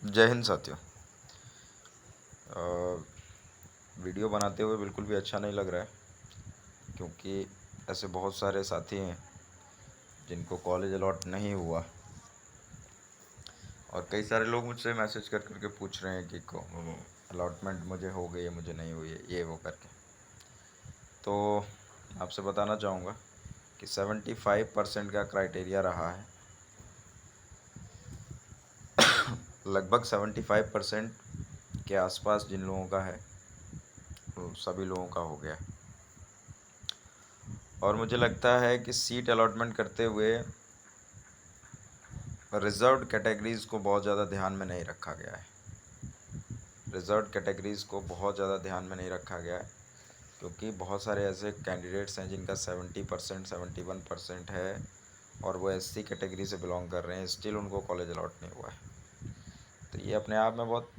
जय हिंद साथियों। वीडियो बनाते हुए बिल्कुल भी अच्छा नहीं लग रहा है, क्योंकि ऐसे बहुत सारे साथी हैं जिनको कॉलेज अलॉट नहीं हुआ, और कई सारे लोग मुझसे मैसेज कर करके पूछ रहे हैं कि अलॉटमेंट मुझे हो गई है, मुझे नहीं हुई है, ये वो करके। तो आपसे बताना चाहूँगा कि 75% का क्राइटेरिया रहा है। लगभग 75% के आसपास जिन लोगों का है, तो सभी लोगों का हो गया है। और मुझे लगता है कि सीट अलॉटमेंट करते हुए रिज़र्व्ड कैटेगरीज़ को बहुत ज़्यादा ध्यान में नहीं रखा गया है। रिज़र्व्ड कैटेगरीज़ को बहुत ज़्यादा ध्यान में नहीं रखा गया है, क्योंकि बहुत सारे ऐसे कैंडिडेट्स हैं जिनका 70% 71% है, और वो एससी कैटेगरी से बिलोंग कर रहे हैं, स्टिल उनको कॉलेज अलॉट नहीं हुआ है। तो ये अपने आप में बहुत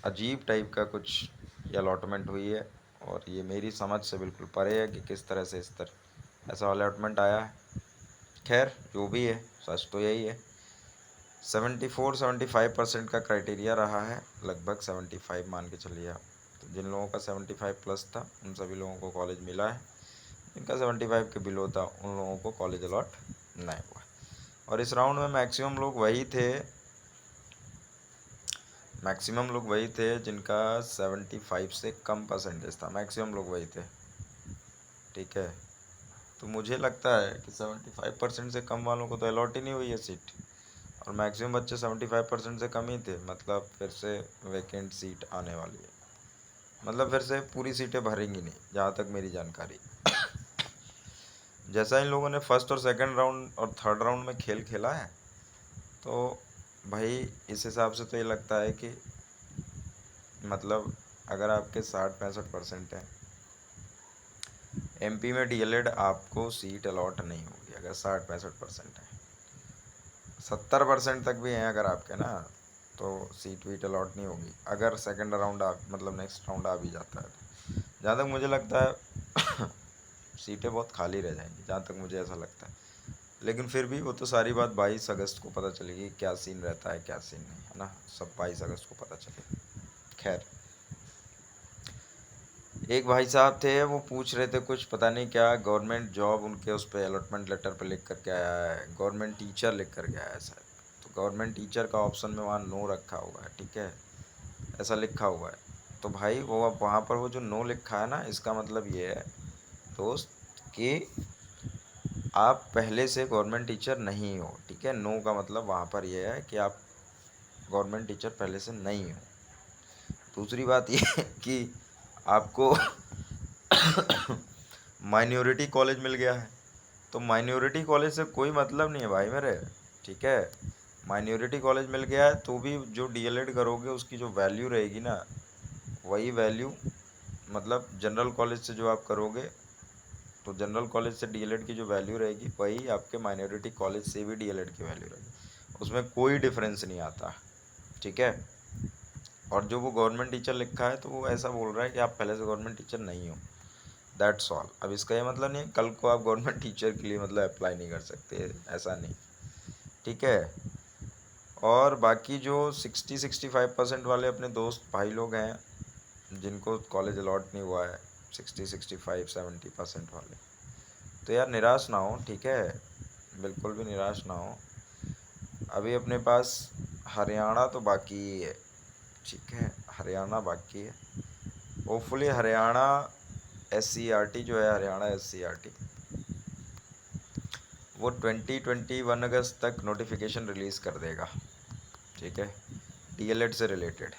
अजीब टाइप का कुछ ये अलॉटमेंट हुई है, और ये मेरी समझ से बिल्कुल परे है कि किस तरह से इस तरह ऐसा अलॉटमेंट आया है। खैर, जो भी है, सच तो यही है। 74-75% का क्राइटेरिया रहा है, लगभग 75 मान के चलिए आप। तो जिन लोगों का 75 प्लस था उन सभी लोगों को कॉलेज मिला है, जिनका 75 के बिलो था उन लोगों को कॉलेज अलॉट नहीं हुआ। और इस राउंड में मैक्सिमम लोग वही थे जिनका 75 से कम परसेंटेज था। मैक्सिमम लोग वही थे, ठीक है। तो मुझे लगता है कि 75% से कम वालों को तो अलॉट ही नहीं हुई है सीट, और मैक्सिमम बच्चे 75% से कम ही थे। मतलब फिर से वैकेंट सीट आने वाली है, मतलब फिर से पूरी सीटें भरेंगी नहीं, जहाँ तक मेरी जानकारी। जैसा इन लोगों ने फर्स्ट और सेकंड राउंड और थर्ड राउंड में खेल खेला है, तो भाई इस हिसाब से तो ये लगता है कि मतलब अगर आपके 60-65% हैं, एमपी में डीएलएड आपको सीट अलॉट नहीं होगी अगर 60-65% है। 70% तक भी हैं अगर आपके ना, तो सीट वीट अलॉट नहीं होगी अगर सेकंड राउंड मतलब नेक्स्ट राउंड आ भी जाता है तो। जहाँ तक मुझे लगता है सीटें बहुत खाली रह जाएंगी, जहाँ तक मुझे ऐसा लगता है। लेकिन फिर भी वो तो सारी बात 22 अगस्त को पता चलेगी, क्या सीन रहता है क्या सीन नहीं, है ना। सब 22 अगस्त को पता चलेगा। खैर, एक भाई साहब थे, वो पूछ रहे थे कुछ पता नहीं क्या, गवर्नमेंट जॉब उनके उस पर अलॉटमेंट लेटर पे लिख करके आया है, गवर्नमेंट टीचर लिख करके आया है शायद। तो गवर्नमेंट टीचर का ऑप्शन में वहाँ नो रखा हुआ है, ठीक है, ऐसा लिखा हुआ है। तो भाई वो अब वहाँ पर वो जो नो लिखा है ना, इसका मतलब ये है दोस्त कि आप पहले से गवर्नमेंट टीचर नहीं हो, ठीक है। नो का मतलब वहाँ पर ये है कि आप गवर्नमेंट टीचर पहले से नहीं हो। दूसरी बात ये है कि आपको माइनॉरिटी कॉलेज मिल गया है, तो माइनॉरिटी कॉलेज से कोई मतलब नहीं है भाई मेरे, ठीक है। माइनॉरिटी कॉलेज मिल गया है तो भी जो डीएलएड करोगे उसकी जो वैल्यू रहेगी ना, वही वैल्यू मतलब जनरल कॉलेज से जो आप करोगे, तो जनरल कॉलेज से डीएलएड की जो वैल्यू रहेगी वही आपके माइनॉरिटी कॉलेज से भी डीएलएड की वैल्यू रहेगी, उसमें कोई डिफरेंस नहीं आता, ठीक है। और जो वो गवर्नमेंट टीचर लिखा है तो वो ऐसा बोल रहा है कि आप पहले से गवर्नमेंट टीचर नहीं हो, दैट्स ऑल। अब इसका ये मतलब नहीं है कल को आप गवर्नमेंट टीचर के लिए मतलब अप्लाई नहीं कर सकते, ऐसा नहीं, ठीक है। और बाकी जो 60-65% वाले अपने दोस्त भाई लोग हैं जिनको कॉलेज अलॉट नहीं हुआ है, 60-65-70% वाले, तो यार निराश ना हो, ठीक है, बिल्कुल भी निराश ना हो। अभी अपने पास हरियाणा तो बाकी ही है, ठीक है, हरियाणा बाकी है। होपफुली हरियाणा SCRT जो है, हरियाणा SCRT, वो 2021 अगस्त तक नोटिफिकेशन रिलीज़ कर देगा, ठीक है, डीएलएड से रिलेटेड।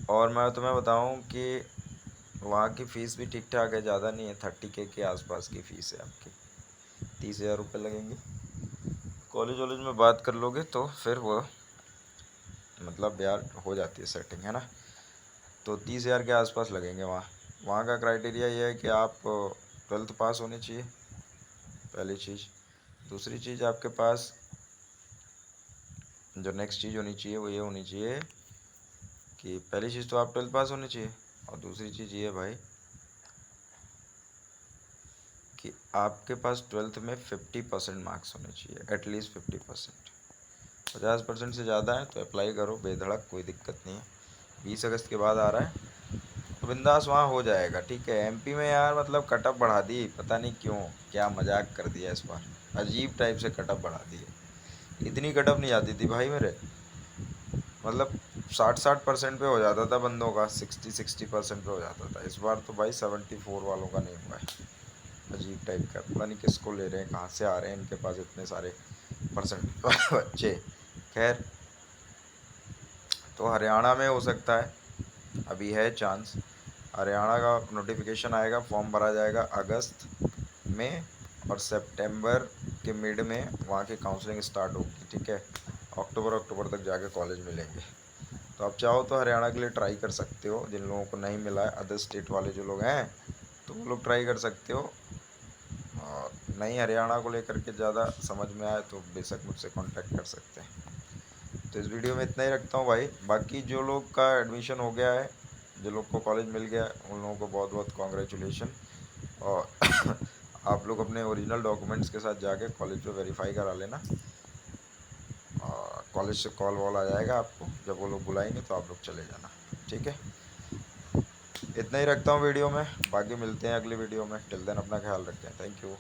और मैं तुम्हें बताऊं कि वहाँ की फ़ीस भी ठीक ठाक है, ज़्यादा नहीं है, 30K के आसपास की फ़ीस है आपकी, 30,000 रुपये लगेंगे। कॉलेज वॉलेज में बात कर लोगे तो फिर वो मतलब यार हो जाती है सेटिंग, है ना। तो 30,000 के आसपास लगेंगे वहाँ। वहाँ का क्राइटेरिया ये है कि आप 12th पास होने चाहिए, पहली चीज़। दूसरी चीज़ आपके पास जो नेक्स्ट चीज़ होनी चाहिए वो ये होनी चाहिए कि पहली चीज़ तो आप 12th पास होने चाहिए, और दूसरी चीज़ ये है भाई कि आपके पास 12th में 50% मार्क्स होने चाहिए, एटलीस्ट 50%। 50% से ज़्यादा है तो अप्लाई करो बेधड़क, कोई दिक्कत नहीं है। 20 अगस्त के बाद आ रहा है तो बिंदास वहाँ हो जाएगा, ठीक है। एमपी में यार मतलब कटअप बढ़ा दी, पता नहीं क्यों, क्या मजाक कर दिया इस बार, अजीब टाइप से कटअप बढ़ा दी है। इतनी कटअप नहीं आती थी भाई मेरे, मतलब 60% पे हो जाता था बंदों का, 60% पे हो जाता था। इस बार तो भाई 74 वालों का नहीं हुआ है। अजीब टाइप का, पता नहीं किसको ले रहे हैं, कहाँ से आ रहे हैं इनके पास इतने सारे परसेंट बच्चे। खैर, तो हरियाणा में हो सकता है, अभी है चांस। हरियाणा का नोटिफिकेशन आएगा, फॉर्म भरा जाएगा अगस्त में, और सितंबर के मिड में वहाँ की काउंसलिंग स्टार्ट होगी, ठीक है। अक्टूबर तक जाके कॉलेज मिलेंगे। तो आप चाहो तो हरियाणा के लिए ट्राई कर सकते हो, जिन लोगों को नहीं मिला है, अदर स्टेट वाले जो लोग हैं तो वो लोग ट्राई कर सकते हो। और नहीं हरियाणा को लेकर के ज़्यादा समझ में आए तो बेशक मुझसे कांटेक्ट कर सकते हैं। तो इस वीडियो में इतना ही रखता हूँ भाई। बाकी जो लोग का एडमिशन हो गया है, जो लोग को कॉलेज मिल गया है, उन लोगों को बहुत बहुत कॉन्ग्रेचुलेशन। और आप लोग अपने ओरिजिनल डॉक्यूमेंट्स के साथ जाके कॉलेज पे वेरीफाई करा लेना, और कॉलेज से कॉल वॉल आ जाएगा आपको, जब वो लोग बुलाएंगे तो आप लोग चले जाना, ठीक है। इतना ही रखता हूँ वीडियो में, बाकी मिलते हैं अगली वीडियो में। टिल देन अपना ख्याल रखें, थैंक यू।